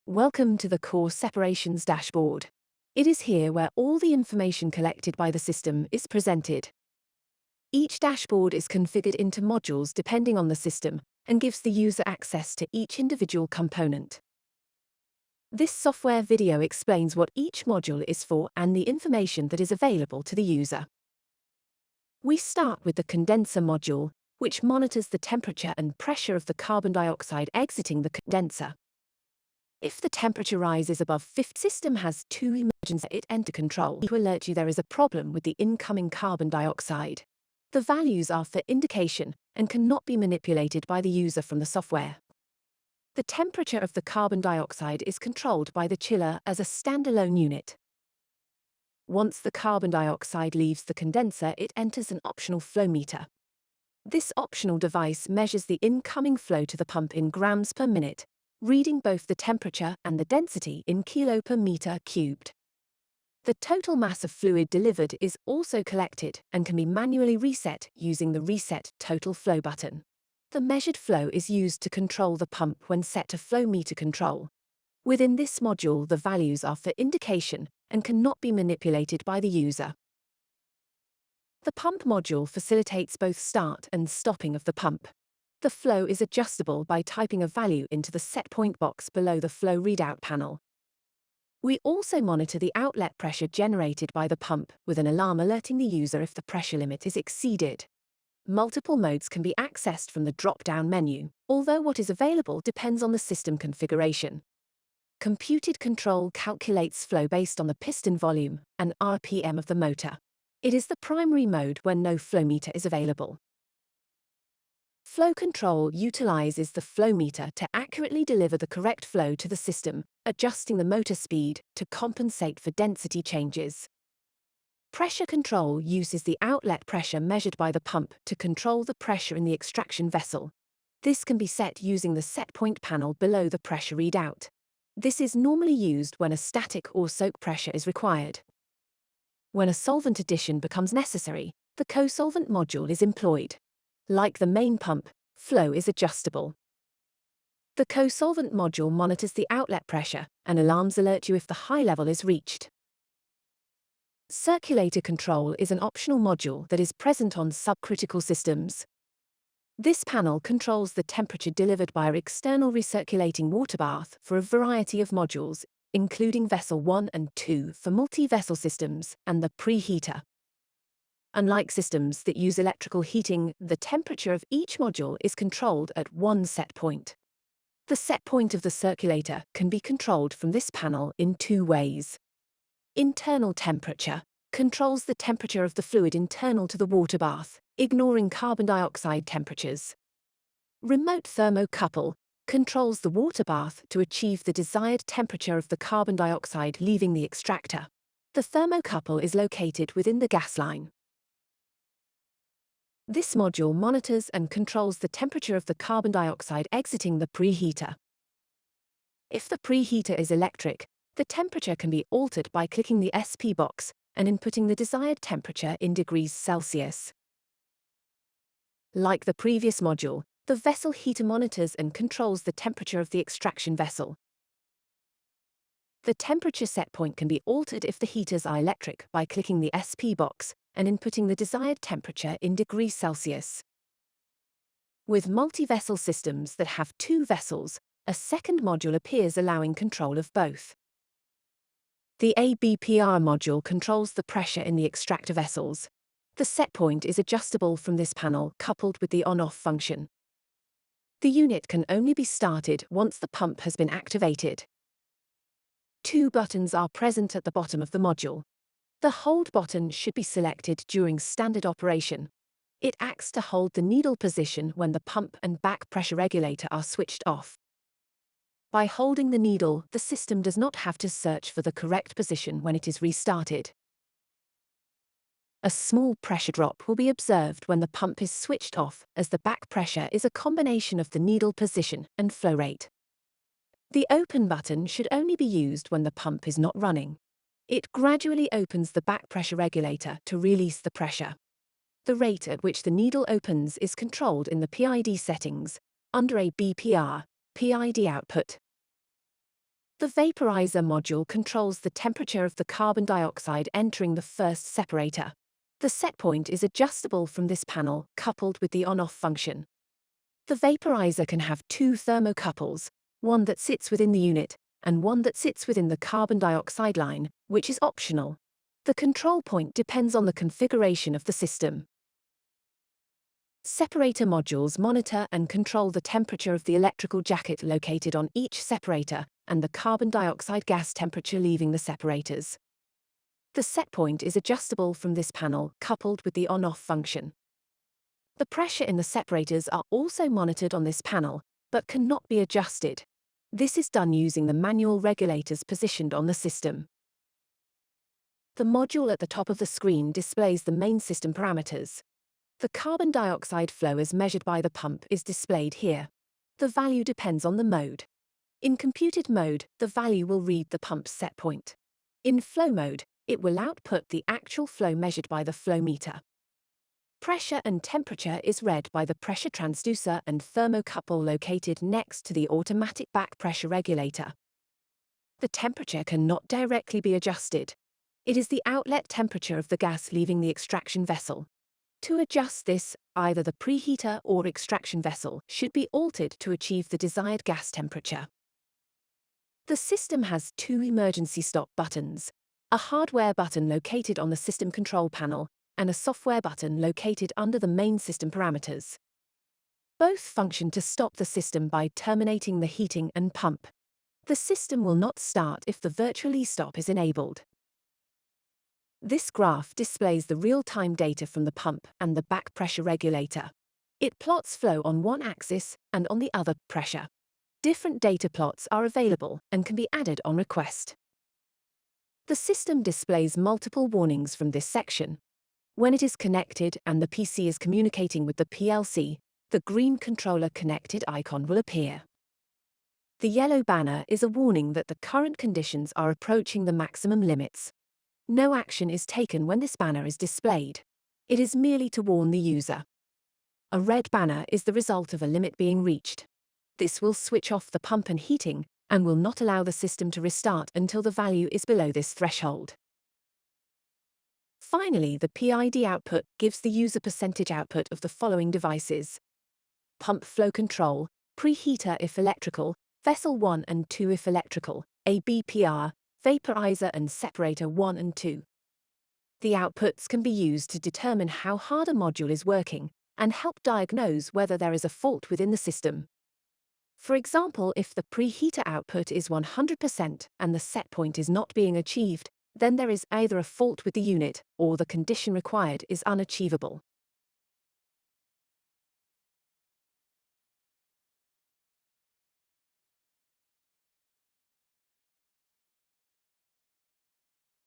Welcome to the Core Separations dashboard. It is here where all the information collected by the system is presented. Each dashboard is configured into modules depending on the system and gives the user access to each individual component. This software video explains what each module is for and the information that is available to the user. We start with the Condenser Module, which monitors the temperature and pressure of the carbon dioxide exiting the condenser. If the temperature rises above 50, the system has two emergency it enter control to alert you there is a problem with the incoming carbon dioxide. The values are for indication and cannot be manipulated by the user from the software. The temperature of the carbon dioxide is controlled by the chiller as a standalone unit. Once the carbon dioxide leaves the condenser, it enters an optional flow meter. This optional device measures the incoming flow to the pump in grams per minute, reading both the temperature and the density in kilo per meter cubed. The total mass of fluid delivered is also collected and can be manually reset using the Reset Total Flow button. The measured flow is used to control the pump when set to flow meter control. Within this module, the values are for indication and cannot be manipulated by the user. The pump module facilitates both start and stopping of the pump. The flow is adjustable by typing a value into the set point box below the flow readout panel. We also monitor the outlet pressure generated by the pump with an alarm alerting the user if the pressure limit is exceeded. Multiple modes can be accessed from the drop-down menu, although what is available depends on the system configuration. Computed control calculates flow based on the piston volume and RPM of the motor. It is the primary mode when no flow meter is available. Flow control utilizes the flow meter to accurately deliver the correct flow to the system, adjusting the motor speed to compensate for density changes. Pressure control uses the outlet pressure measured by the pump to control the pressure in the extraction vessel. This can be set using the set point panel below the pressure readout. This is normally used when a static or soak pressure is required. When a solvent addition becomes necessary, the Co-Solvent module is employed. Like the main pump, flow is adjustable. The Co-Solvent module monitors the outlet pressure and alarms alert you if the high level is reached. Circulator control is an optional module that is present on subcritical systems. This panel controls the temperature delivered by our external recirculating water bath for a variety of modules, including vessel 1 and 2 for multi-vessel systems and the preheater. Unlike systems that use electrical heating, the temperature of each module is controlled at one set point. The set point of the circulator can be controlled from this panel in two ways. Internal temperature controls the temperature of the fluid internal to the water bath, ignoring carbon dioxide temperatures. Remote thermocouple controls the water bath to achieve the desired temperature of the carbon dioxide leaving the extractor. The thermocouple is located within the gas line. This module monitors and controls the temperature of the carbon dioxide exiting the preheater. If the preheater is electric, the temperature can be altered by clicking the SP box and inputting the desired temperature in degrees Celsius. Like the previous module, the vessel heater monitors and controls the temperature of the extraction vessel. The temperature set point can be altered if the heaters are electric by clicking the SP box and inputting the desired temperature in degrees Celsius. With multi-vessel systems that have two vessels, a second module appears allowing control of both. The ABPR module controls the pressure in the extractor vessels. The set point is adjustable from this panel coupled with the on-off function. The unit can only be started once the pump has been activated. Two buttons are present at the bottom of the module. The hold button should be selected during standard operation. It acts to hold the needle position when the pump and back pressure regulator are switched off. By holding the needle, the system does not have to search for the correct position when it is restarted. A small pressure drop will be observed when the pump is switched off, as the back pressure is a combination of the needle position and flow rate. The open button should only be used when the pump is not running. It gradually opens the back pressure regulator to release the pressure. The rate at which the needle opens is controlled in the PID settings under ABPR, PID Output. The Vaporiser Module controls the temperature of the carbon dioxide entering the first separator. The set point is adjustable from this panel, coupled with the on-off function. The vaporizer can have two thermocouples, one that sits within the unit, and one that sits within the carbon dioxide line, which is optional. The control point depends on the configuration of the system. Separator modules monitor and control the temperature of the electrical jacket located on each separator and the carbon dioxide gas temperature leaving the separators. The set point is adjustable from this panel, coupled with the on-off function. The pressure in the separators are also monitored on this panel, but cannot be adjusted. This is done using the manual regulators positioned on the system. The module at the top of the screen displays the main system parameters. The carbon dioxide flow as measured by the pump is displayed here. The value depends on the mode. In computed mode, the value will read the pump's set point. In flow mode, it will output the actual flow measured by the flow meter. Pressure and temperature is read by the pressure transducer and thermocouple located next to the automatic back pressure regulator. The temperature cannot directly be adjusted. It is the outlet temperature of the gas leaving the extraction vessel. To adjust this, either the preheater or extraction vessel should be altered to achieve the desired gas temperature. The system has two emergency stop buttons, a hardware button located on the system control panel, and a software button located under the main system parameters. Both function to stop the system by terminating the heating and pump. The system will not start if the virtual e-stop is enabled. This graph displays the real-time data from the pump and the back pressure regulator. It plots flow on one axis and on the other pressure. Different data plots are available and can be added on request. The system displays multiple warnings from this section. When it is connected and the PC is communicating with the PLC, the green controller connected icon will appear. The yellow banner is a warning that the current conditions are approaching the maximum limits. No action is taken when this banner is displayed. It is merely to warn the user. A red banner is the result of a limit being reached. This will switch off the pump and heating and will not allow the system to restart until the value is below this threshold. Finally, the PID output gives the user percentage output of the following devices: pump flow control, preheater if electrical, vessel 1 and 2 if electrical, ABPR, vaporizer and separator 1 and 2. The outputs can be used to determine how hard a module is working and help diagnose whether there is a fault within the system. For example, if the preheater output is 100% and the set point is not being achieved, then there is either a fault with the unit or the condition required is unachievable.